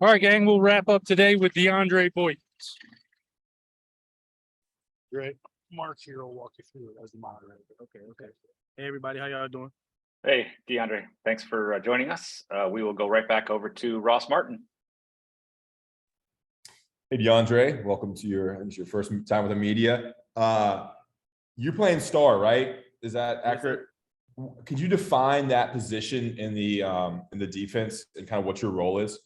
All right, gang, we'll wrap up today with DeAndre Boykins. Right. Mark here will walk you through it as the moderator. Okay. Hey, everybody, how y'all doing? Hey, DeAndre, thanks for joining us. We will go right back over to Ross Martin. Hey, DeAndre, welcome to your first time with the media. You're playing star, right? Is that accurate? Could you define that position in the defense and kind of what your role is?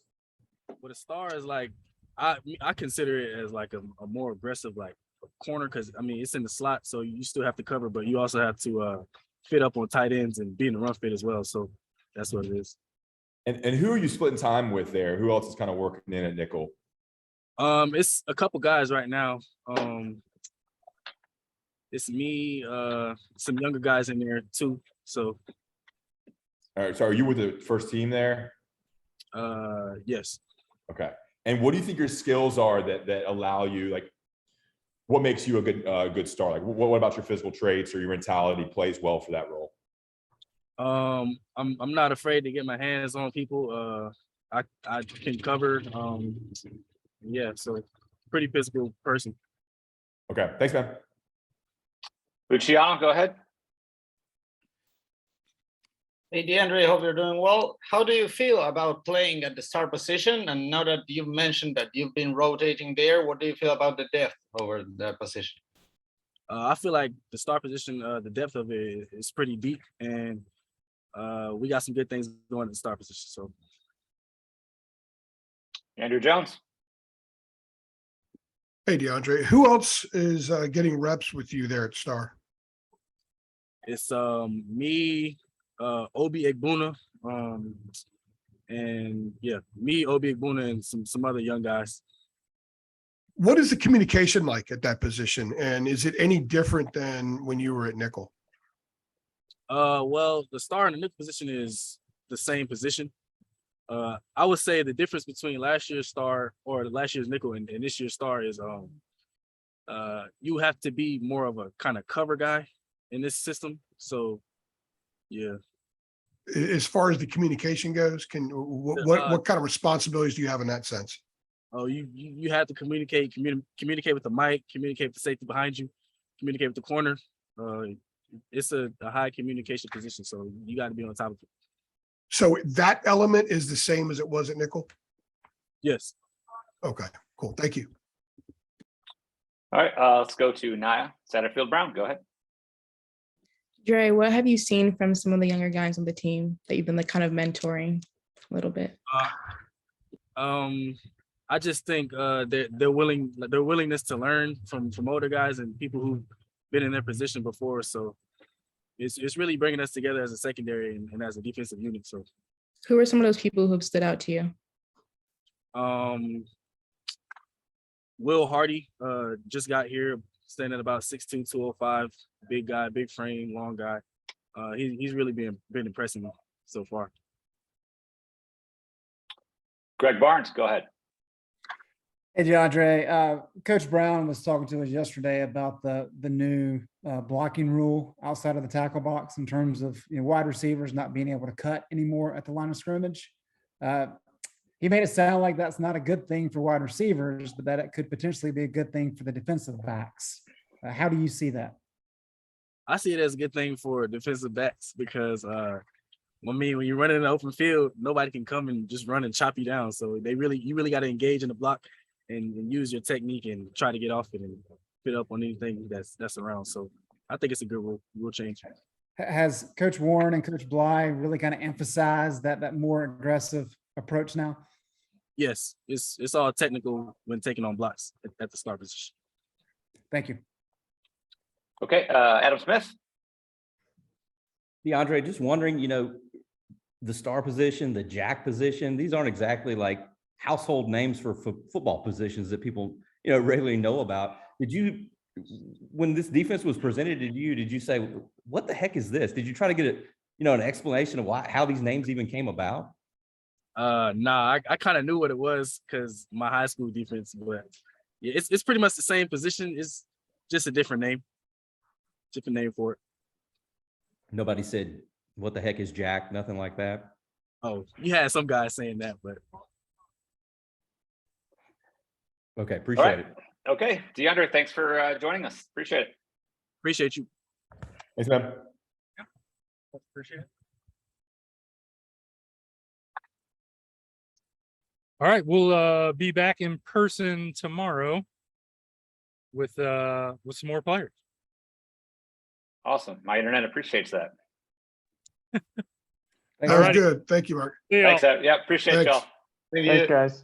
Well, the star is like I consider it as like a more aggressive like corner because I mean it's in the slot, so you still have to cover, but you also have to fit up on tight ends and be in the run fit as well. So that's what it is. And who are you splitting time with there? Who else is kind of working in at nickel? It's a couple guys right now. It's me, some younger guys in there too. So All right, so are you with the first team there? yes. Okay. And what do you think your skills are that allow you, like, what makes you a good star? Like, what about your physical traits or your mentality plays well for that role? I'm not afraid to get my hands on people. I can cover. Yeah, so pretty physical person. Okay, thanks, man. Luciano, go ahead. Hey, DeAndre, hope you're doing well. How do you feel about playing at the star position? And now that you've mentioned that you've been rotating there, what do you feel about the depth over that position? I feel like the star position, the depth of it is pretty deep, and we got some good things going in the star position. So, Andrew Jones. Hey, DeAndre, who else is getting reps with you there at Star? it's me, Obi Egbuna, and yeah, me, Obi Egbuna, and some other young guys. What is the communication like at that position? And is it any different than when you were at nickel? Well, the star and the nickel position is the same position. I would say the difference between last year's star or last year's nickel and this year's star is you have to be more of a kind of cover guy in this system. So yeah. As far as the communication goes, what kind of responsibilities do you have in that sense? Oh, you have to communicate with the mic, communicate with the safety behind you, communicate with the corner. It's a high communication position, so you got to be on top of it. So that element is the same as it was at nickel? Yes. Okay, cool. Thank you. All right, let's go to Naya Satterfield Brown. Go ahead. Dre, what have you seen from some of the younger guys on the team that you've been like kind of mentoring a little bit? I just think their willingness to learn from older guys and people who've been in their position before. So it's really bringing us together as a secondary and as a defensive unit. So Who are some of those people who've stood out to you? Will Hardy just got here, standing at about 6'2", 205, big guy, big frame, long guy. He's really been impressing me so far. Greg Barnes, go ahead. Hey, DeAndre, Coach Brown was talking to us yesterday about the new blocking rule outside of the tackle box in terms of wide receivers not being able to cut anymore at the line of scrimmage. He made it sound like that's not a good thing for wide receivers, but that it could potentially be a good thing for the defensive backs. How do you see that? I see it as a good thing for defensive backs because when you're running in the open field, nobody can come and just run and chop you down. So you really got to engage in the block and use your technique and try to get off it and fit up on anything that's around. So I think it's a good rule change. Has Coach Warren and Coach Bly really kind of emphasized that more aggressive approach now? Yes, it's all technical when taking on blocks at the start position. Thank you. Okay, Adam Smith. DeAndre, just wondering, the star position, the jack position, these aren't exactly like household names for football positions that people, regularly know about. When this defense was presented to you, did you say, what the heck is this? Did you try to get an explanation of how these names even came about? Nah, I kind of knew what it was because my high school defense, but yeah, it's pretty much the same position. It's just a different name for it. Nobody said, what the heck is jack? Nothing like that. Oh, you had some guys saying that, but Okay, All appreciate right. it. Okay, DeAndre, thanks for joining us. Appreciate it. Appreciate you. Thanks, man. Appreciate it. All right, we'll be back in person tomorrow with some more players. Awesome. My internet appreciates that. Thanks, That was Alrighty. good. Thank you, Mark. See y'all. Thanks. Yeah, appreciate Thanks. y'all. Thank Thanks, you. guys.